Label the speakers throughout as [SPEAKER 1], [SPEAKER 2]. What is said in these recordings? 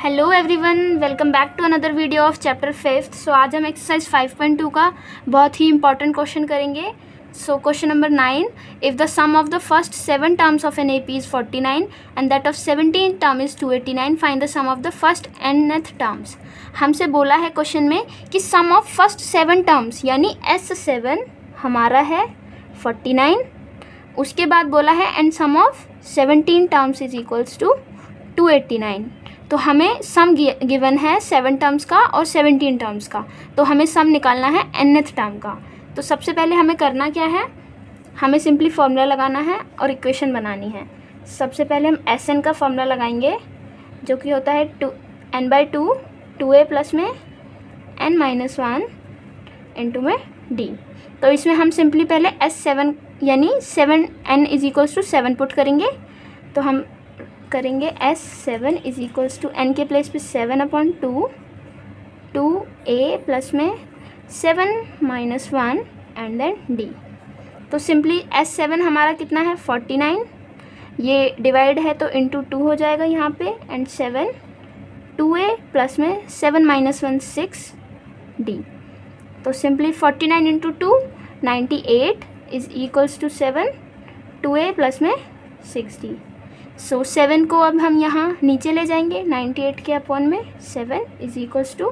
[SPEAKER 1] Hello everyone, welcome back to another video of chapter 5th। So आज हम exercise 5.2 का बहुत ही इंपॉर्टेंट क्वेश्चन करेंगे। So question number 9, if the sum of the first 7 terms of an AP is 49 and that of 17 term is 289, find the sum of the first nth terms. हमसे बोला है question में कि सम of first 7 terms यानी S7 हमारा है 49, उसके बाद बोला है and sum of 17 terms is equals to 289। तो हमें सम गिवन है 7 टर्म्स का और 17 टर्म्स का, तो हमें सम निकालना है nth टर्म का। तो सबसे पहले हमें करना क्या है, हमें सिंपली फार्मूला लगाना है और इक्वेशन बनानी है। सबसे पहले हम Sn का फार्मूला लगाएंगे जो कि होता है n/2 2a प्लस में n-1 इंटू में d। तो इसमें हम सिंपली पहले S7 यानी 7n is equals to 7 put करेंगे। तो हम करेंगे S7 is equals to n के प्लेस पे 7/2 2a प्लस में 7-1 एंड देन d। तो सिंपली S7 हमारा कितना है 49, ये डिवाइड है तो इंटू 2 हो जाएगा यहाँ पे, एंड 7 2a प्लस में 7-1 6d। तो simply 49 into 2 98 is equals to 7 2a plus में 6d। सो 7 को अब हम यहाँ नीचे ले जाएंगे 98 के अपॉन में 7 is equals to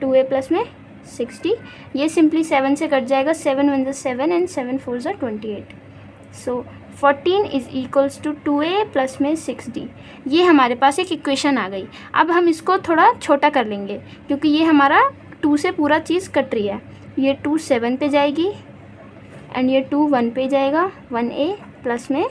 [SPEAKER 1] 2a plus में 6d। ये सिंपली 7 से कट जाएगा, 7 1 ज़ा 7 एंड 7 4 ज़ा 28। So 14 is equals to 2a plus में 6d। ये हमारे पास एक इक्वेशन आ गई। अब हम इसको थोड़ा छोटा कर लेंगे क्योंकि ये हमारा 2 से पूरा चीज़ कट रही है। ये 2 7 पे जाएगी एंड ये 2 1 पे जाएगा, 1a प्लस में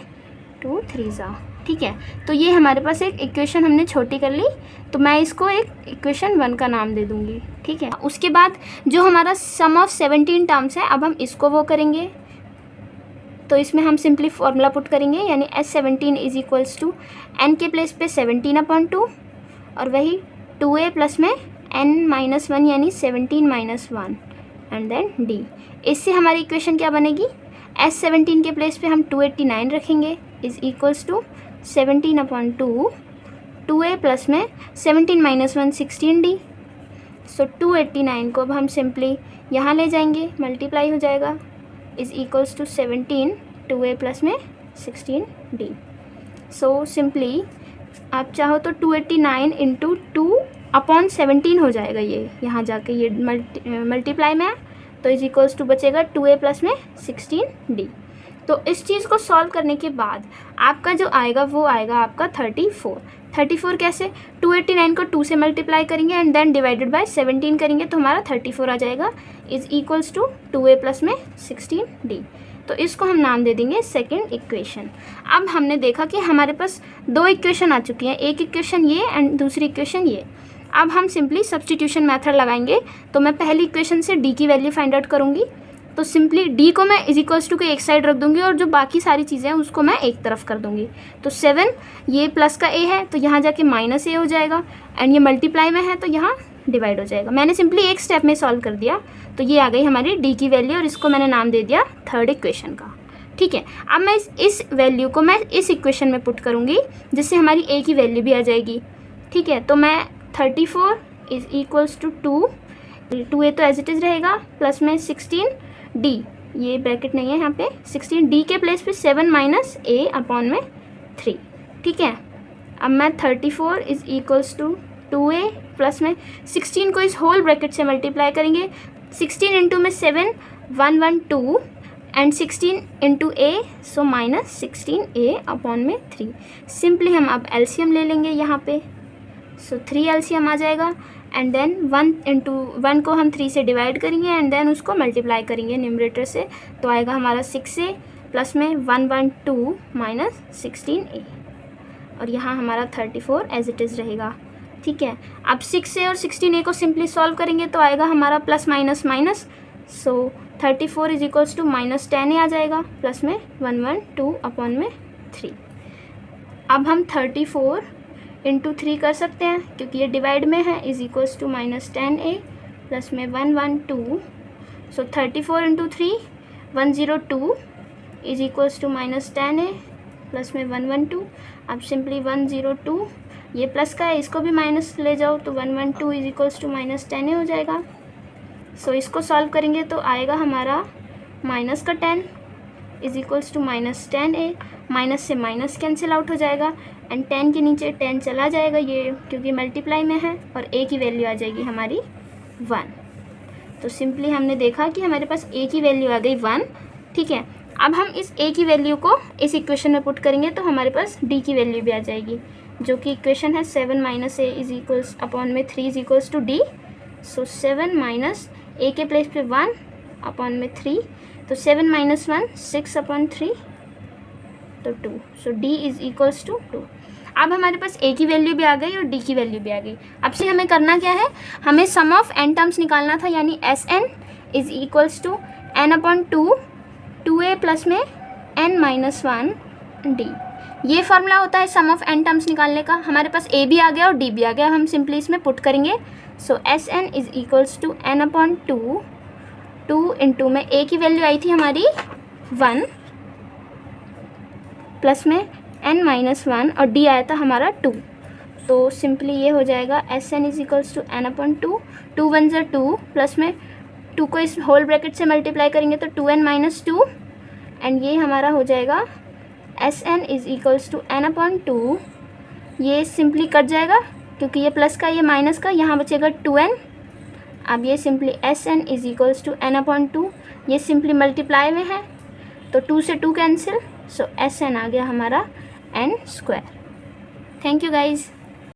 [SPEAKER 1] 2 3 ज़ा। ठीक है, तो ये हमारे पास एक इक्वेशन हमने छोटी कर ली, तो मैं इसको एक इक्वेशन 1 का नाम दे दूँगी। ठीक है, उसके बाद जो हमारा सम ऑफ 17 टर्म्स है, अब हम इसको वो करेंगे। तो इसमें हम सिंपली फार्मूला पुट करेंगे यानी S17 is equals to n के प्लेस पे 17/2 और वही 2a प्लस में n-1 यानी 17-1 एंड देन d। इससे हमारी इक्वेशन क्या बनेगी, S17 के प्लेस पे हम 289 रखेंगे is equals to 17/2 2a plus में 17-1 16d। सो 289 को अब हम सिंपली यहाँ ले जाएंगे, मल्टीप्लाई हो जाएगा is equals to 17 2a plus में 16d। सो सिंपली आप चाहो तो 289 इंटू 2/17 हो जाएगा, ये यहाँ जाके ये मल्टीप्लाई में है, तो इज इक्वल्स टू बचेगा 2a प्लस में 16d। तो इस चीज़ को सॉल्व करने के बाद आपका जो आएगा वो आएगा आपका 34 कैसे, 289 को 2 से मल्टीप्लाई करेंगे एंड देन डिवाइडेड बाय 17 करेंगे तो हमारा 34 आ जाएगा is equals to 2a plus में 16d। तो इसको हम नाम दे देंगे सेकंड इक्वेशन। अब हमने देखा कि हमारे पास 2 इक्वेशन आ चुकी हैं, एक इक्वेशन ये एंड दूसरी इक्वेशन ये। अब हम सिंपली सब्स्टिट्यूशन मेथड लगाएंगे। तो मैं पहली इक्वेशन से d की वैल्यू फाइंड आउट करूँगी। तो सिंपली d को मैं इज इक्वल्स टू के एक साइड रख दूंगी और जो बाकी सारी चीज़ें हैं उसको मैं एक तरफ कर दूंगी। तो 7 ये प्लस का a है तो यहाँ जाके -a हो जाएगा एंड ये मल्टीप्लाई में है तो यहाँ डिवाइड हो जाएगा। मैंने सिंपली एक स्टेप में सॉल्व कर दिया, तो ये आ गई हमारी d की वैल्यू और इसको मैंने नाम दे दिया थर्ड इक्वेशन का। ठीक है, अब मैं इस वैल्यू को मैं इस इक्वेशन में पुट करूँगी जिससे हमारी a की वैल्यू भी आ जाएगी। ठीक है, तो मैं 34 इज इक्वल्स टू 2a तो एज इट इज़ रहेगा प्लस में 16d, ये ब्रैकेट नहीं है यहाँ पे, 16d के प्लेस पे 7 - a अपॉन में 3। ठीक है, अब मैं 34 is equals to 2a plus में 16 को इस होल ब्रैकेट से मल्टीप्लाई करेंगे, 16 इंटू में 7 112 and 16 into a so -16a upon में 3। सिंपली हम अब एलसीएम ले लेंगे यहाँ पे, सो 3 एलसीएम आ जाएगा एंड देन 1 को हम 3 से डिवाइड करेंगे एंड देन उसको मल्टीप्लाई करेंगे न्यूमरेटर से, तो आएगा हमारा 6a प्लस में 112 - 16a और यहाँ हमारा 34 एज इट इज़ रहेगा। ठीक है, अब 6a और 16a को सिंपली सॉल्व करेंगे तो आएगा हमारा plus minus, so 34 is equals to -10a आ जाएगा प्लस में 112 अपॉन में 3। अब हम 34 इंटू 3 कर सकते हैं क्योंकि ये डिवाइड में है, is equals to -10a plus में 112। So 34 into 3 102 is equals to -10a plus में 112। अब सिंपली 102 ये प्लस का है, इसको भी माइनस ले जाओ तो 112 इज इक्वल्स टू -10a हो जाएगा। सो इसको सॉल्व करेंगे तो आएगा हमारा माइनस का 10 is equals to -10a। Minus से माइनस कैंसिल आउट हो जाएगा एंड 10 के नीचे 10 चला जाएगा ये क्योंकि मल्टीप्लाई में है, और a की वैल्यू आ जाएगी हमारी 1। तो सिंपली हमने देखा कि हमारे पास a की वैल्यू आ गई 1। ठीक है, अब हम इस a की वैल्यू को इस इक्वेशन में पुट करेंगे तो हमारे पास d की वैल्यू भी आ जाएगी, जो कि इक्वेशन है 7 - a इज इक्वल्स अपॉन में 3 is equals to d। So 7 minus a के प्लेस पे 1 अपॉन में 3, तो 7 - 1 6 अपॉन 3 तो 2। सो d इज इक्वल्स टू 2। अब हमारे पास a की वैल्यू भी आ गई और d की वैल्यू भी आ गई। अब से हमें करना क्या है, हमें सम ऑफ n टर्म्स निकालना था, यानी Sn is equals to n upon 2a plus में n - 1 d। ये फॉर्मूला होता है सम ऑफ n टर्म्स निकालने का। हमारे पास a भी आ गया और d भी आ गया, हम सिंपली इसमें पुट करेंगे। So Sn is equals to n upon 2 into में a की वैल्यू आई थी हमारी 1 प्लस में n - 1 और d आया था हमारा 2। तो सिंपली ये हो जाएगा Sn is equals to n upon 2 1 ज़ा 2 प्लस में 2 को इस होल ब्रैकेट से मल्टीप्लाई करेंगे तो 2n - 2 एंड ये हमारा हो जाएगा Sn is equals to n upon 2। ये सिंपली कट जाएगा क्योंकि ये प्लस का ये माइनस का, यहाँ बचेगा 2n। अब ये simply Sn is equals to n upon 2, ये सिंपली मल्टीप्लाई में है तो 2 से 2 कैंसिल। सो Sn आ गया हमारा n²। Thank you guys.